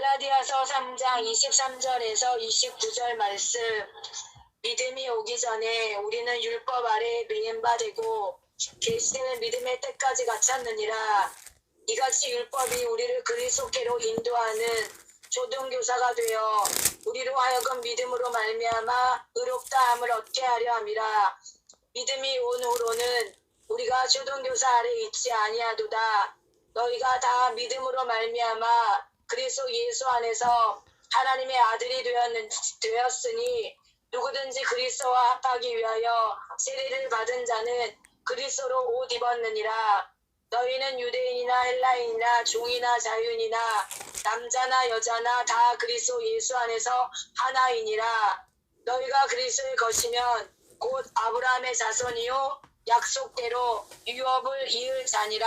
갈라디아서 3장 23절에서 29절 말씀. 믿음이 오기 전에 우리는 율법 아래 매인 바 되고 계시되는 믿음의 때까지 갇혔느니라. 이같이 율법이 우리를 그리스도께로 인도하는 조동교사가 되어 우리로 하여금 믿음으로 말미암아 의롭다함을 얻게 하려 함이라. 믿음이 온 후로는 우리가 조동교사 아래 있지 아니하도다. 너희가 다 믿음으로 말미암아 그리스도 예수 안에서 하나님의 아들이 되었으니 누구든지 그리스도와 합하기 위하여 세례를 받은 자는 그리스도로 옷 입었느니라. 너희는 유대인이나 헬라인이나 종이나 자유인이나 남자나 여자나 다 그리스도 예수 안에서 하나이니라. 너희가 그리스도의 것이면 곧 아브라함의 자손이요 약속대로 유업을 이을 자니라.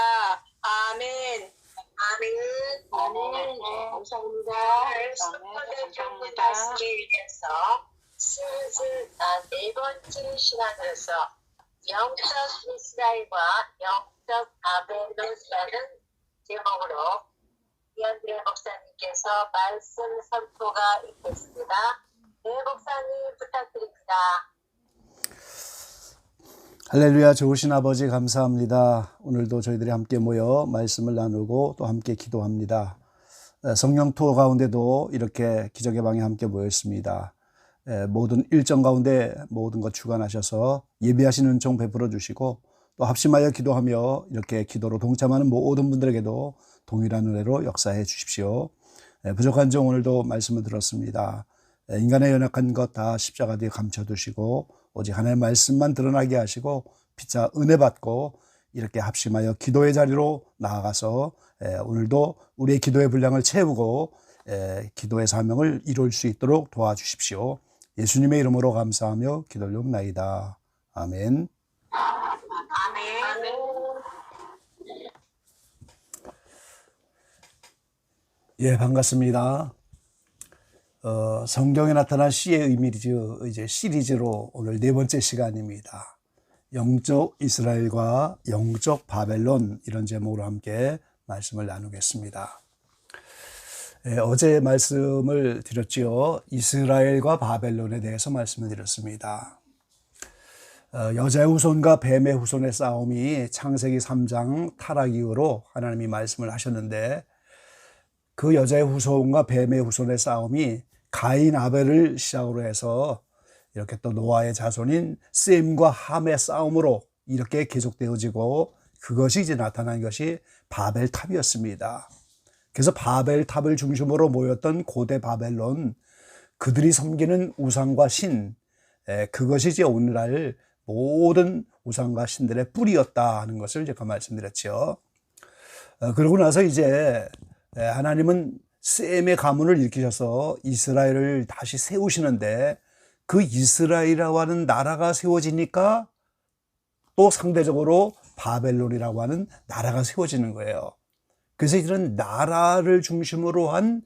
아멘. 아멘. 아멘. 감사합니다. 감사합니다. 말씀을 위해서 슬슬 네 번째 시간에서 영적 이스라엘과 영적 바벨론이라는 제목으로 이한드레 목사님께서 말씀 선포가 있겠습니다. 네, 목사님 부탁드립니다. 할렐루야. 좋으신 아버지 감사합니다. 오늘도 저희들이 함께 모여 말씀을 나누고 또 함께 기도합니다. 성령 투어 가운데도 이렇게 기적의 방에 함께 모였습니다. 모든 일정 가운데 모든 것 주관하셔서 예비하시는 은총 베풀어 주시고 또 합심하여 기도하며 이렇게 기도로 동참하는 모든 분들에게도 동일한 은혜로 역사해 주십시오. 부족한 점 오늘도 말씀을 들었습니다. 인간의 연약한 것 다 십자가 뒤에 감춰두시고 오직 하나님의 말씀만 드러나게 하시고 피차 은혜 받고 이렇게 합심하여 기도의 자리로 나아가서 오늘도 우리의 기도의 분량을 채우고 기도의 사명을 이룰 수 있도록 도와주십시오. 예수님의 이름으로 감사하며 기도를 옵나이다. 아멘. 아멘. 예, 반갑습니다. 성경에 나타난 시의 이미지 시리즈로 오늘 네 번째 시간입니다. 영적 이스라엘과 영적 바벨론, 이런 제목으로 함께 말씀을 나누겠습니다. 어제 말씀을 드렸지요. 이스라엘과 바벨론에 대해서 말씀을 드렸습니다. 여자의 후손과 뱀의 후손의 싸움이 창세기 3장 타락 이후로 하나님이 말씀을 하셨는데, 그 여자의 후손과 뱀의 후손의 싸움이 가인 아벨을 시작으로 해서 이렇게 또 노아의 자손인 셈과 함의 싸움으로 이렇게 계속되어지고, 그것이 이제 나타난 것이 바벨탑이었습니다. 그래서 바벨탑을 중심으로 모였던 고대 바벨론, 그들이 섬기는 우상과 신, 그것이 이제 오늘날 모든 우상과 신들의 뿌리였다 하는 것을 제가 말씀드렸죠. 그러고 나서 이제 하나님은 셈의 가문을 일으키셔서 이스라엘을 다시 세우시는데, 그 이스라엘이라고 하는 나라가 세워지니까 또 상대적으로 바벨론이라고 하는 나라가 세워지는 거예요. 그래서 이런 나라를 중심으로 한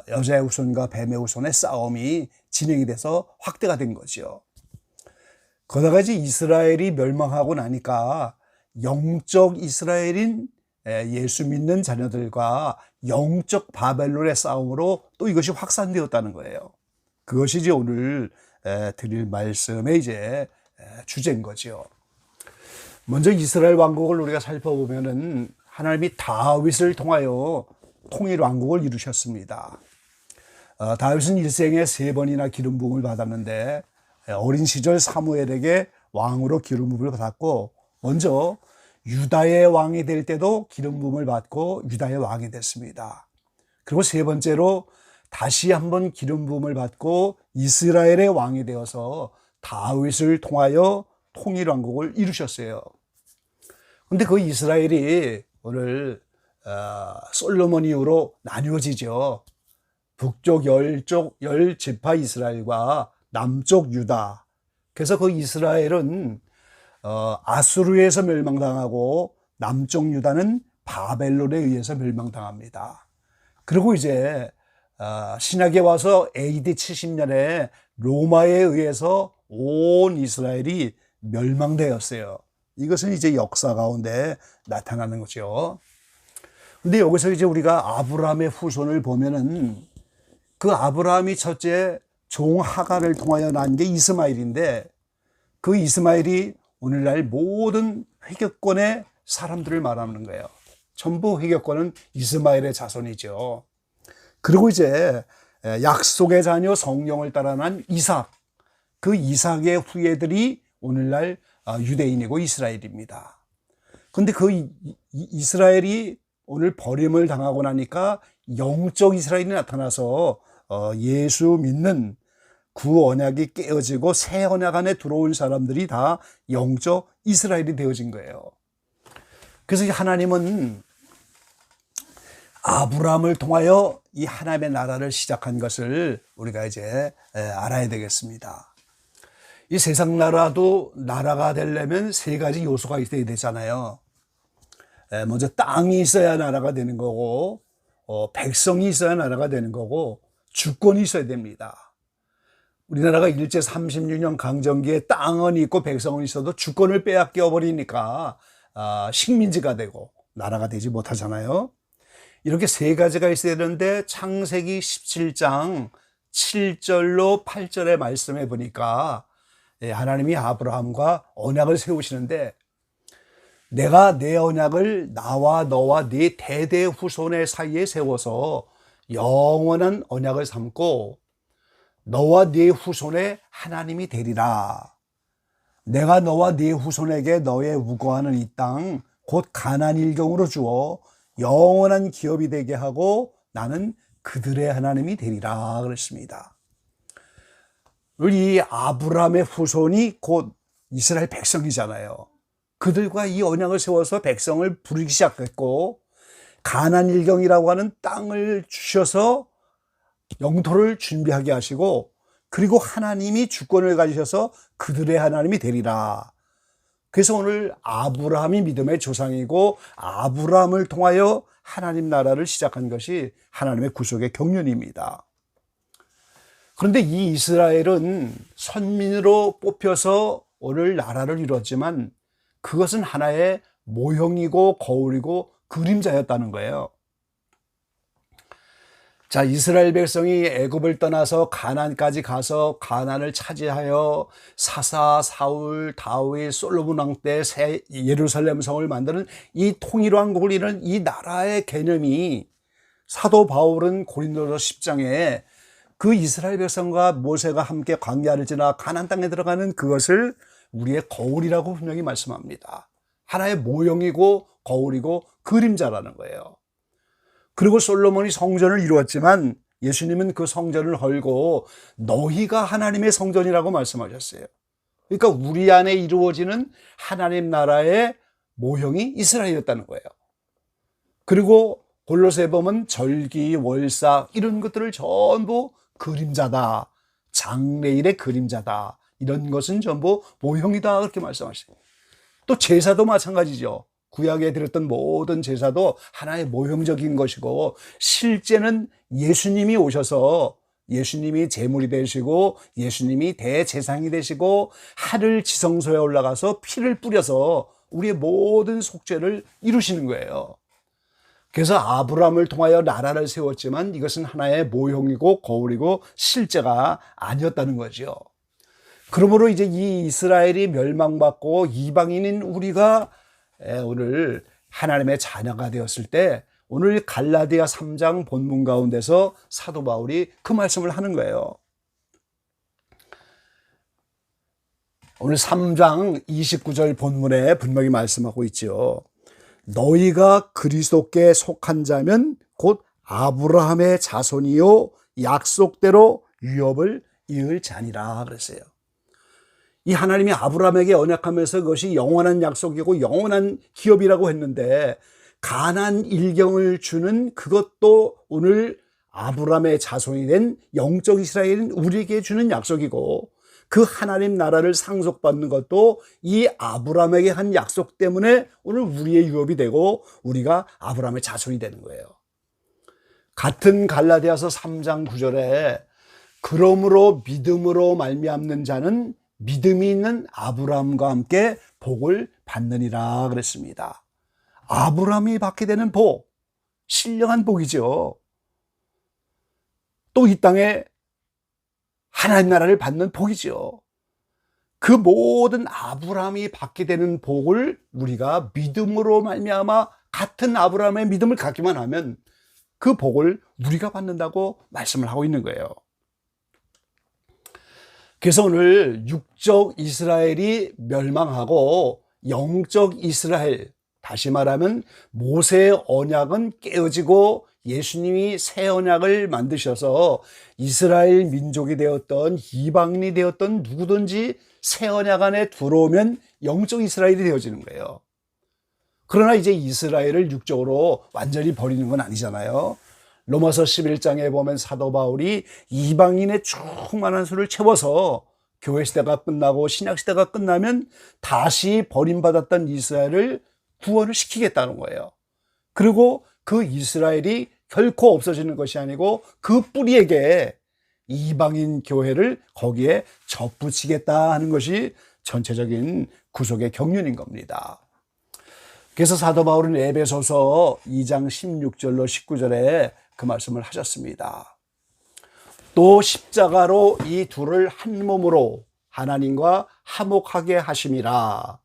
여자의 후손과 뱀의 후손의 싸움이 진행이 돼서 확대가 된 거죠. 그러다가 이제 이스라엘이 멸망하고 나니까 영적 이스라엘인 예수 믿는 자녀들과 영적 바벨론의 싸움으로 또 이것이 확산되었다는 거예요. 그것이 이제 오늘 드릴 말씀의 이제 주제인 거죠. 먼저 이스라엘 왕국을 우리가 살펴보면은 하나님이 다윗을 통하여 통일 왕국을 이루셨습니다. 다윗은 일생에 3번이나 기름 부음을 받았는데, 어린 시절 사무엘에게 왕으로 기름 부음을 받았고, 먼저 유다의 왕이 될 때도 기름 부음을 받고 유다의 왕이 됐습니다. 그리고 세 번째로 다시 한번 기름 부음을 받고 이스라엘의 왕이 되어서 다윗을 통하여 통일 왕국을 이루셨어요. 근데 그 이스라엘이 오늘 솔로몬 이후로 나뉘어지죠. 북쪽 10지파 이스라엘과 남쪽 유다. 그래서 그 이스라엘은 아수르에서 멸망당하고 남쪽 유다는 바벨론에 의해서 멸망당합니다. 그리고 이제 신약에 와서 AD 70년에 로마에 의해서 온 이스라엘이 멸망되었어요. 이것은 이제 역사 가운데 나타나는 거죠. 근데 여기서 이제 우리가 아브라함의 후손을 보면은 그 아브라함이 첫째 종 하갈을 통하여 난 게 이스마엘인데 그 이스마엘이 오늘날 모든 회교권의 사람들을 말하는 거예요. 전부 회교권은 이스마엘의 자손이죠. 그리고 이제 약속의 자녀 성령을 따라 난 이삭, 그 이삭의 후예들이 오늘날 유대인이고 이스라엘입니다. 근데 그 이스라엘이 오늘 버림을 당하고 나니까 영적 이스라엘이 나타나서 예수 믿는 구 언약이 깨어지고 새 언약 안에 들어온 사람들이 다 영적 이스라엘이 되어진 거예요. 그래서 하나님은 아브라함을 통하여 이 하나님의 나라를 시작한 것을 우리가 이제 알아야 되겠습니다. 이 세상 나라도 나라가 되려면 세 가지 요소가 있어야 되잖아요. 먼저 땅이 있어야 나라가 되는 거고, 백성이 있어야 나라가 되는 거고, 주권이 있어야 됩니다. 우리나라가 일제 36년 강점기에 땅은 있고 백성은 있어도 주권을 빼앗겨 버리니까 식민지가 되고 나라가 되지 못하잖아요. 이렇게 세 가지가 있어야 되는데 창세기 17장 7절로 8절의 말씀에 보니까 하나님이 아브라함과 언약을 세우시는데 내가 내 언약을 나와 너와 네 대대 후손의 사이에 세워서 영원한 언약을 삼고 너와 네 후손의 하나님이 되리라. 내가 너와 네 후손에게 너의 우거하는 이 땅 곧 가나안 일경으로 주어 영원한 기업이 되게 하고 나는 그들의 하나님이 되리라 그랬습니다. 이 아브라함의 후손이 곧 이스라엘 백성이잖아요. 그들과 이 언약을 세워서 백성을 부르기 시작했고 가나안 일경이라고 하는 땅을 주셔서 영토를 준비하게 하시고 그리고 하나님이 주권을 가지셔서 그들의 하나님이 되리라. 그래서 오늘 아브라함이 믿음의 조상이고 아브라함을 통하여 하나님 나라를 시작한 것이 하나님의 구속의 경륜입니다. 그런데 이 이스라엘은 선민으로 뽑혀서 오늘 나라를 이뤘지만 그것은 하나의 모형이고 거울이고 그림자였다는 거예요. 자, 이스라엘 백성이 애굽을 떠나서 가나안까지 가서 가나안을 차지하여 사사, 사울, 다윗, 솔로몬 왕 때 새 예루살렘 성을 만드는 이 통일왕국을 이루는 이 나라의 개념이 사도 바울은 고린도서 10장에 그 이스라엘 백성과 모세가 함께 광야를 지나 가나안 땅에 들어가는 그것을 우리의 거울이라고 분명히 말씀합니다. 하나의 모형이고 거울이고 그림자라는 거예요. 그리고 솔로몬이 성전을 이루었지만 예수님은 그 성전을 헐고 너희가 하나님의 성전이라고 말씀하셨어요. 그러니까 우리 안에 이루어지는 하나님 나라의 모형이 이스라엘이었다는 거예요. 그리고 골로새 보면 절기, 월사 이런 것들을 전부 그림자다. 장래일의 그림자다. 이런 것은 전부 모형이다. 그렇게 말씀하시죠. 또 제사도 마찬가지죠. 구약에 드렸던 모든 제사도 하나의 모형적인 것이고 실제는 예수님이 오셔서 예수님이 제물이 되시고 예수님이 대제사장이 되시고 하늘 지성소에 올라가서 피를 뿌려서 우리의 모든 속죄를 이루시는 거예요. 그래서 아브라함을 통하여 나라를 세웠지만 이것은 하나의 모형이고 거울이고 실제가 아니었다는 거죠. 그러므로 이제 이 이스라엘이 멸망받고 이방인인 우리가 오늘 하나님의 자녀가 되었을 때 오늘 갈라디아 3장 본문 가운데서 사도 바울이 그 말씀을 하는 거예요. 오늘 3장 29절 본문에 분명히 말씀하고 있죠. 너희가 그리스도께 속한 자면 곧 아브라함의 자손이요 약속대로 유업을 이을 자니라 그랬어요. 이 하나님이 아브라함에게 언약하면서 그것이 영원한 약속이고 영원한 기업이라고 했는데 가나안 일경을 주는 그것도 오늘 아브라함의 자손이 된 영적 이스라엘인 우리에게 주는 약속이고 그 하나님 나라를 상속받는 것도 이 아브라함에게 한 약속 때문에 오늘 우리의 유업이 되고 우리가 아브라함의 자손이 되는 거예요. 같은 갈라디아서 3장 9절에 그러므로 믿음으로 말미암는 자는 믿음이 있는 아브라함과 함께 복을 받느니라 그랬습니다. 아브라함이 받게 되는 복, 신령한 복이죠. 또 이 땅에 하나님 나라를 받는 복이죠. 그 모든 아브라함이 받게 되는 복을 우리가 믿음으로 말미암아 같은 아브라함의 믿음을 갖기만 하면 그 복을 우리가 받는다고 말씀을 하고 있는 거예요. 그래서 오늘 육적 이스라엘이 멸망하고 영적 이스라엘, 다시 말하면 모세의 언약은 깨어지고 예수님이 새 언약을 만드셔서 이스라엘 민족이 되었던 이방인이 되었던 누구든지 새 언약 안에 들어오면 영적 이스라엘이 되어지는 거예요. 그러나 이제 이스라엘을 육적으로 완전히 버리는 건 아니잖아요. 로마서 11장에 보면 사도 바울이 이방인의 충만한 수를 채워서 교회 시대가 끝나고 신약 시대가 끝나면 다시 버림받았던 이스라엘을 구원을 시키겠다는 거예요. 그리고 그 이스라엘이 결코 없어지는 것이 아니고 그 뿌리에게 이방인 교회를 거기에 접붙이겠다 하는 것이 전체적인 구속의 경륜인 겁니다. 그래서 사도 바울은 에베소서 2장 16절로 19절에 그 말씀을 하셨습니다. 또 십자가로 이 둘을 한 몸으로 하나님과 화목하게 하심이라.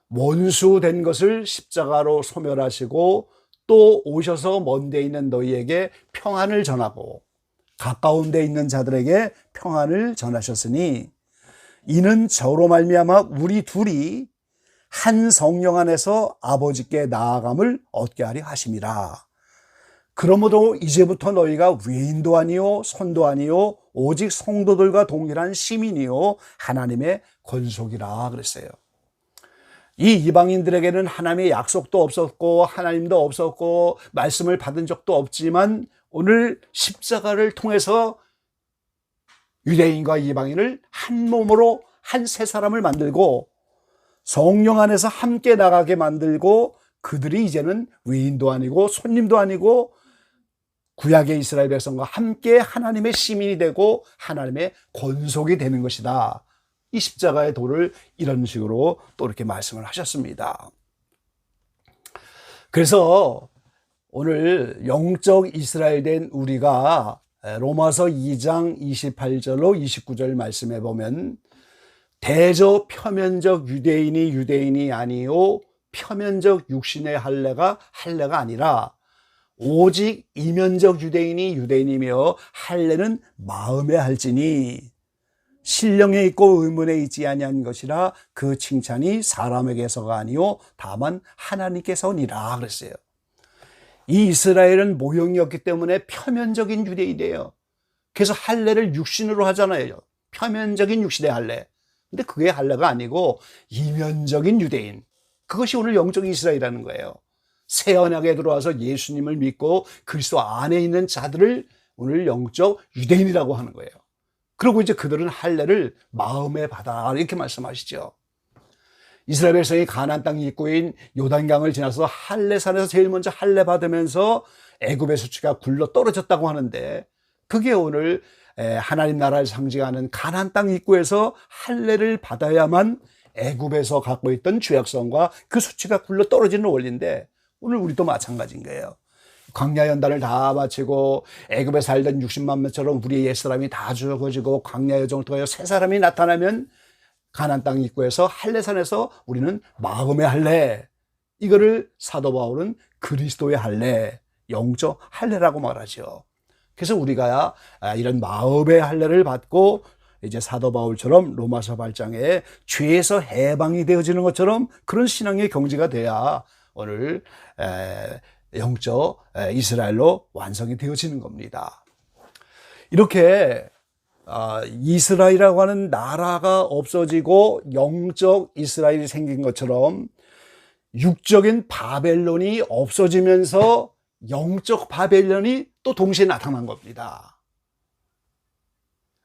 원수된 것을 십자가로 소멸하시고 또 오셔서 먼 데 있는 너희에게 평안을 전하고 가까운 데 있는 자들에게 평안을 전하셨으니 이는 저로 말미암아 우리 둘이 한 성령 안에서 아버지께 나아감을 얻게 하려 하심이라. 그러므로 이제부터 너희가 외인도 아니요 손도 아니요 오직 성도들과 동일한 시민이요 하나님의 권속이라 그랬어요. 이 이방인들에게는 하나님의 약속도 없었고 하나님도 없었고 말씀을 받은 적도 없지만 오늘 십자가를 통해서 유대인과 이방인을 한 몸으로 한 세 사람을 만들고 성령 안에서 함께 나가게 만들고 그들이 이제는 외인도 아니고 손님도 아니고 구약의 이스라엘 백성과 함께 하나님의 시민이 되고 하나님의 권속이 되는 것이다. 이 십자가의 도를 이런 식으로 또 이렇게 말씀을 하셨습니다. 그래서 오늘 영적 이스라엘 된 우리가 로마서 2장 28절로 29절 말씀해 보면 대저 표면적 유대인이 아니요 표면적 육신의 할례가 아니라 오직 이면적 유대인이며 할례는 마음에 할지니 신령에 있고 의문에 있지 아니한 것이라 그 칭찬이 사람에게서가 아니요 다만 하나님께서니라 그랬어요. 이 이스라엘은 모형이었기 때문에 표면적인 유대인이에요. 그래서 할례를 육신으로 하잖아요. 표면적인 육신의 할례. 근데 그게 할례가 아니고 이면적인 유대인. 그것이 오늘 영적 이스라엘이라는 거예요. 새 언약에 들어와서 예수님을 믿고 그리스도 안에 있는 자들을 오늘 영적 유대인이라고 하는 거예요. 그리고 이제 그들은 할례를 마음에 받아 이렇게 말씀하시죠. 이스라엘 백성이 가나안 땅 입구인 요단강을 지나서 할례산에서 제일 먼저 할례 받으면서 애굽의 수치가 굴러 떨어졌다고 하는데 그게 오늘 하나님 나라를 상징하는 가나안 땅 입구에서 할례를 받아야만 애굽에서 갖고 있던 죄악성과 그 수치가 굴러 떨어지는 원리인데 오늘 우리도 마찬가지인 거예요. 광야 연단을 다 마치고 애굽에 살던 60만 명처럼 우리의 옛사람이 다 죽어지고 광야 여정을 통하여 새 사람이 나타나면 가나안 땅 입구에서 할례산에서 우리는 마음의 할례, 이거를 사도 바울은 그리스도의 할례, 영적 할례라고 말하죠. 그래서 우리가 이런 마음의 할례를 받고 이제 사도 바울처럼 로마서 8장에 죄에서 해방이 되어지는 것처럼 그런 신앙의 경지가 돼야 오늘 영적 이스라엘로 완성이 되어지는 겁니다. 이렇게 이스라엘이라고 하는 나라가 없어지고 영적 이스라엘이 생긴 것처럼 육적인 바벨론이 없어지면서 영적 바벨론이 또 동시에 나타난 겁니다.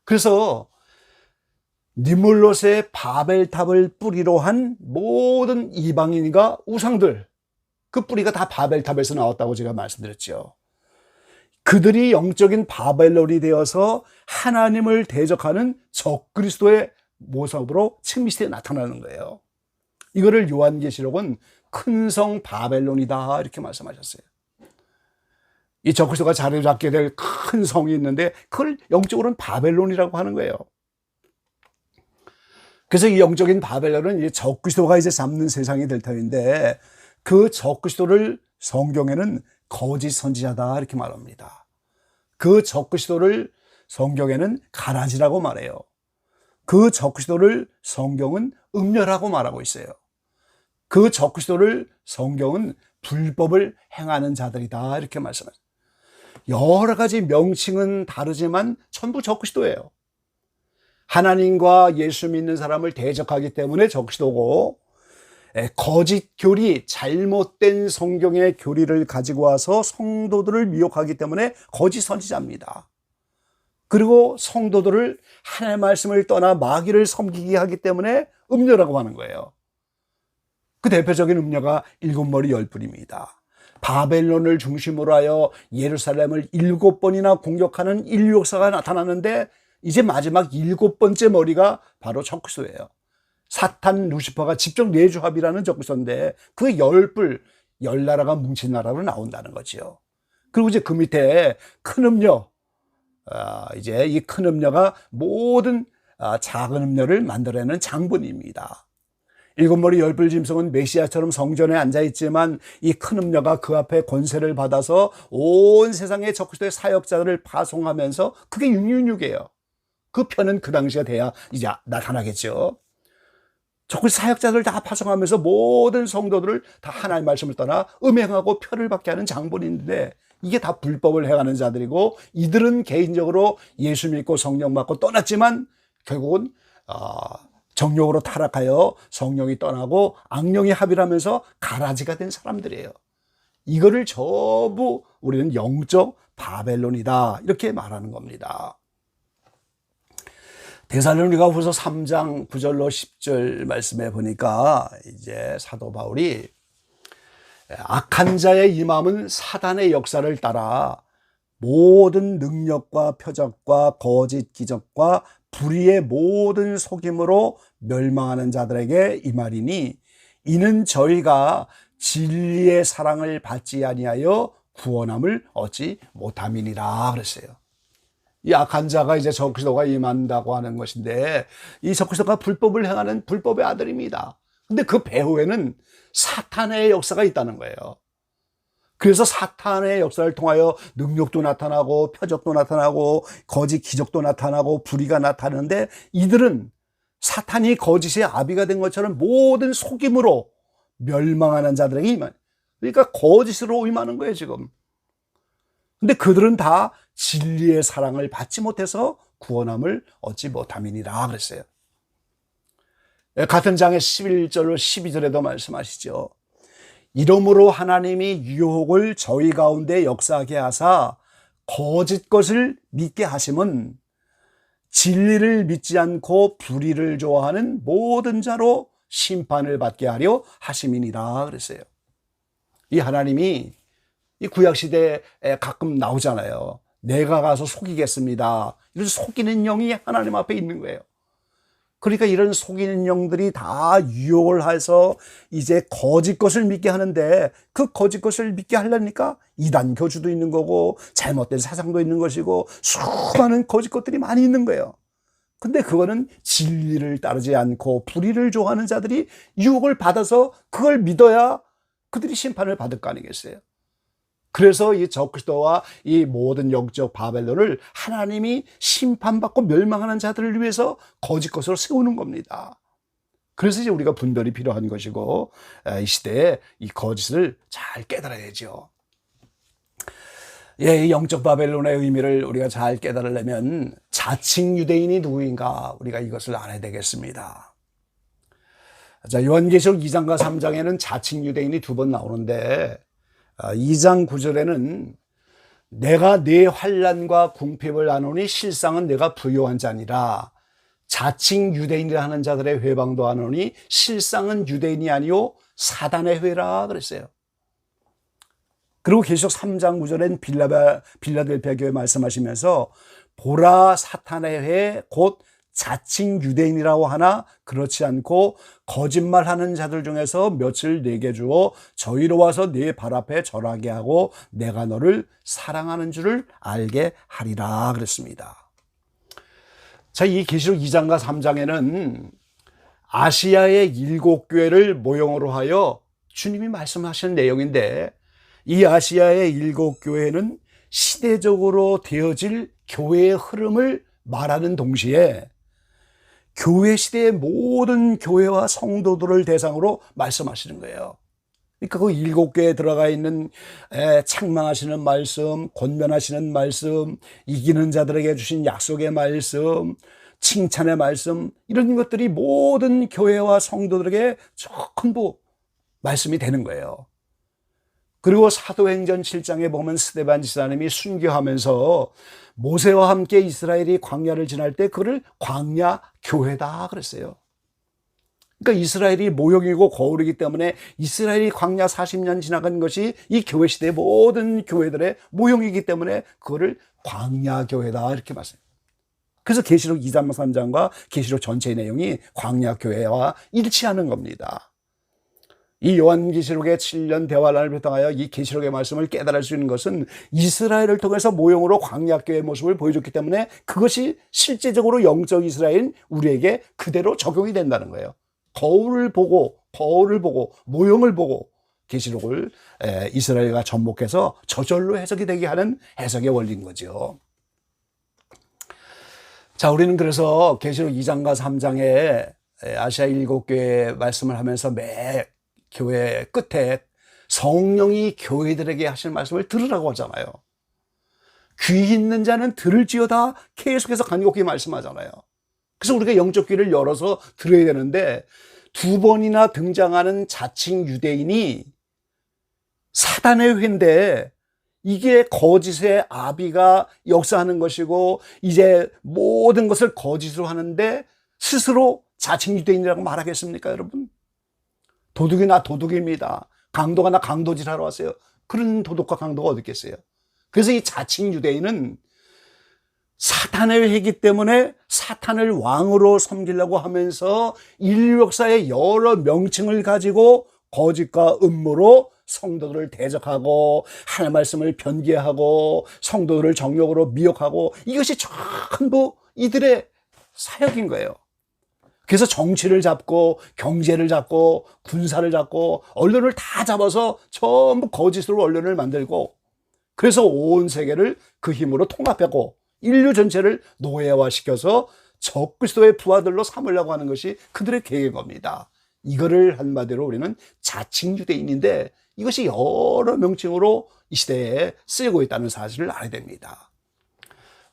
그래서 니물롯의 바벨탑을 뿌리로 한 모든 이방인과 우상들, 그 뿌리가 다 바벨탑에서 나왔다고 제가 말씀드렸죠. 그들이 영적인 바벨론이 되어서 하나님을 대적하는 적그리스도의 모습으로 측미시대에 나타나는 거예요. 이거를 요한계시록은 큰 성 바벨론이다 이렇게 말씀하셨어요. 이 적그리스도가 자리를 잡게 될 큰 성이 있는데 그걸 영적으로는 바벨론이라고 하는 거예요. 그래서 이 영적인 바벨론은 이 적그리스도가 이제 잡는 세상이 될 터인데 그 적그리스도를 성경에는 거짓 선지자다 이렇게 말합니다. 그 적그리스도를 성경에는 가라지라고 말해요. 그 적그리스도를 성경은 음녀라고 말하고 있어요. 그 적그리스도를 성경은 불법을 행하는 자들이다 이렇게 말씀하세요. 여러 가지 명칭은 다르지만 전부 적그리스도예요. 하나님과 예수 믿는 사람을 대적하기 때문에 적그리스도고, 거짓 교리, 잘못된 성경의 교리를 가지고 와서 성도들을 미혹하기 때문에 거짓 선지자입니다. 그리고 성도들을 하나님의 말씀을 떠나 마귀를 섬기게 하기 때문에 음녀라고 하는 거예요. 그 대표적인 음녀가 7머리 10뿔입니다. 바벨론을 중심으로 하여 예루살렘을 7번이나 공격하는 인류 역사가 나타났는데 이제 마지막 7번째 머리가 바로 적그리스도예요. 사탄 루시퍼가 직접 내주합이라는 적그리스도인데 그 10뿔, 10나라가 뭉친 나라로 나온다는 거죠. 그리고 이제 그 밑에 큰 음녀, 이제 이 큰 음녀가 모든 작은 음녀를 만들어내는 장본입니다. 7머리 10뿔 짐승은 메시아처럼 성전에 앉아있지만 이 큰 음녀가 그 앞에 권세를 받아서 온 세상의 적그리스도의 사역자들을 파송하면서 그게 666이에요. 그 편은 그 당시가 돼야 이제 나타나겠죠. 적그리스도 사역자들을 다 파송하면서 모든 성도들을 다 하나님의 말씀을 떠나 음행하고 표를 받게 하는 장본인데 이게 다 불법을 행하는 자들이고 이들은 개인적으로 예수 믿고 성령 받고 떠났지만 결국은 정욕으로 타락하여 성령이 떠나고 악령이 합일하면서 가라지가 된 사람들이에요. 이거를 전부 우리는 영적 바벨론이다 이렇게 말하는 겁니다. 데살로니가후서 3장 9절로 10절 말씀에 보니까 이제 사도 바울이 악한 자의 이 마음은 사단의 역사를 따라 모든 능력과 표적과 거짓 기적과 불의의 모든 속임으로 멸망하는 자들에게 이 말이니 이는 저희가 진리의 사랑을 받지 아니하여 구원함을 얻지 못함이니라 그랬어요. 이 악한 자가 이제 적그리스도가 임한다고 하는 것인데 이 적그리스도가 불법을 행하는 불법의 아들입니다. 근데 그 배후에는 사탄의 역사가 있다는 거예요. 그래서 사탄의 역사를 통하여 능력도 나타나고 표적도 나타나고 거짓 기적도 나타나고 불의가 나타나는데 이들은 사탄이 거짓의 아비가 된 것처럼 모든 속임으로 멸망하는 자들에게 임한, 그러니까 거짓으로 임하는 거예요 지금. 근데 그들은 다 진리의 사랑을 받지 못해서 구원함을 얻지 못함이니라 그랬어요. 같은 장의 11절로 12절에도 말씀하시죠. 이러므로 하나님이 유혹을 저희 가운데 역사하게 하사 거짓 것을 믿게 하심은 진리를 믿지 않고 불의를 좋아하는 모든 자로 심판을 받게 하려 하심이니라 그랬어요. 이 하나님이 이 구약시대에 가끔 나오잖아요. 내가 가서 속이겠습니다. 이런 속이는 영이 하나님 앞에 있는 거예요. 그러니까 이런 속이는 영들이 다 유혹을 해서 이제 거짓 것을 믿게 하는데 그 거짓 것을 믿게 하려니까 이단 교주도 있는 거고 잘못된 사상도 있는 것이고 수많은 거짓 것들이 많이 있는 거예요. 근데 그거는 진리를 따르지 않고 불의를 좋아하는 자들이 유혹을 받아서 그걸 믿어야 그들이 심판을 받을 거 아니겠어요? 그래서 이 적그리스도와 이 모든 영적 바벨론을 하나님이 심판받고 멸망하는 자들을 위해서 거짓 것으로 세우는 겁니다. 그래서 이제 우리가 분별이 필요한 것이고 이 시대에 이 거짓을 잘 깨달아야죠. 예, 이 영적 바벨론의 의미를 우리가 잘 깨달으려면 자칭 유대인이 누구인가 우리가 이것을 알아야 되겠습니다. 자, 요한계시록 2장과 3장에는 자칭 유대인이 2번 나오는데 2장 9절에는 내가 네 환난과 궁핍을 아노니 실상은 내가 부요한 자니라. 자칭 유대인이라 하는 자들의 회방도 아노니 실상은 유대인이 아니요 사단의 회라 그랬어요. 그리고 계속 3장 9절엔 빌라델피아 교회 말씀하시면서 보라 사탄의 회 곧 자칭 유대인이라고 하나 그렇지 않고 거짓말하는 자들 중에서 몇을 내게 주어 저희로 와서 네 발 앞에 절하게 하고 내가 너를 사랑하는 줄을 알게 하리라 그랬습니다. 자, 이 계시록 2장과 3장에는 아시아의 7교회를 모형으로 하여 주님이 말씀하시는 내용인데, 이 아시아의 7교회는 시대적으로 되어질 교회의 흐름을 말하는 동시에 교회 시대의 모든 교회와 성도들을 대상으로 말씀하시는 거예요. 그러니까 그 7교회에 들어가 있는 책망하시는 말씀, 권면하시는 말씀, 이기는 자들에게 주신 약속의 말씀, 칭찬의 말씀, 이런 것들이 모든 교회와 성도들에게 전부 말씀이 되는 거예요. 그리고 사도행전 7장에 보면 스데반 지사님이 순교하면서 모세와 함께 이스라엘이 광야를 지날 때 그를 광야 교회다 그랬어요. 그러니까 이스라엘이 모형이고 거울이기 때문에 이스라엘이 광야 40년 지나간 것이 이 교회 시대의 모든 교회들의 모형이기 때문에 그거를 광야 교회다 이렇게 말씀해요. 그래서 계시록 2장 3장과 계시록 전체의 내용이 광야 교회와 일치하는 겁니다. 이 요한계시록의 7년 대화란을 바탕하여 이 계시록의 말씀을 깨달을 수 있는 것은 이스라엘을 통해서 모형으로 광야교회의 모습을 보여줬기 때문에 그것이 실제적으로 영적 이스라엘인 우리에게 그대로 적용이 된다는 거예요. 거울을 보고 모형을 보고 계시록을 이스라엘과 접목해서 저절로 해석이 되게 하는 해석의 원리인 거죠. 자, 우리는 그래서 계시록 2장과 3장에 아시아 7교회 말씀을 하면서 매 교회 끝에 성령이 교회들에게 하실 말씀을 들으라고 하잖아요. 귀 있는 자는 들을지어다 계속해서 간곡히 말씀하잖아요. 그래서 우리가 영적 귀를 열어서 들어야 되는데, 2번이나 등장하는 자칭 유대인이 사단의 회인데 이게 거짓의 아비가 역사하는 것이고 이제 모든 것을 거짓으로 하는데 스스로 자칭 유대인이라고 말하겠습니까, 여러분? 도둑이나 도둑입니다. 강도가 나 강도질하러 왔어요. 그런 도둑과 강도가 어디 있겠어요? 그래서 이 자칭 유대인은 사탄의 회이기 때문에 사탄을 왕으로 섬기려고 하면서 인류 역사의 여러 명칭을 가지고 거짓과 음모로 성도들을 대적하고 하나님의 말씀을 변개하고 성도들을 정욕으로 미혹하고, 이것이 전부 이들의 사역인 거예요. 그래서 정치를 잡고 경제를 잡고 군사를 잡고 언론을 다 잡아서 전부 거짓으로 언론을 만들고, 그래서 온 세계를 그 힘으로 통합하고 인류 전체를 노예화시켜서 적그리스도의 부하들로 삼으려고 하는 것이 그들의 계획인 겁니다. 이거를 한마디로 우리는 자칭 유대인인데 이것이 여러 명칭으로 이 시대에 쓰이고 있다는 사실을 알아야 됩니다.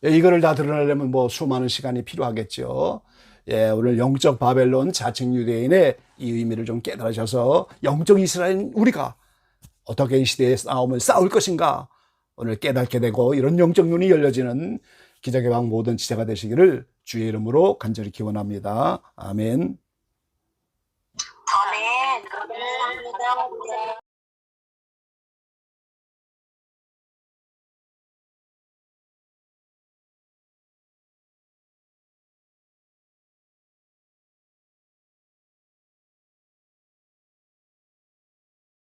이거를 다 드러내려면 수많은 시간이 필요하겠죠. 오늘 영적 바벨론 자칭 유대인의 이 의미를 좀 깨달으셔서 영적 이스라엘인 우리가 어떻게 이 시대에 싸울 것인가 오늘 깨닫게 되고, 이런 영적 눈이 열려지는 기적의 방 모든 지체가 되시기를 주의 이름으로 간절히 기원합니다. 아멘.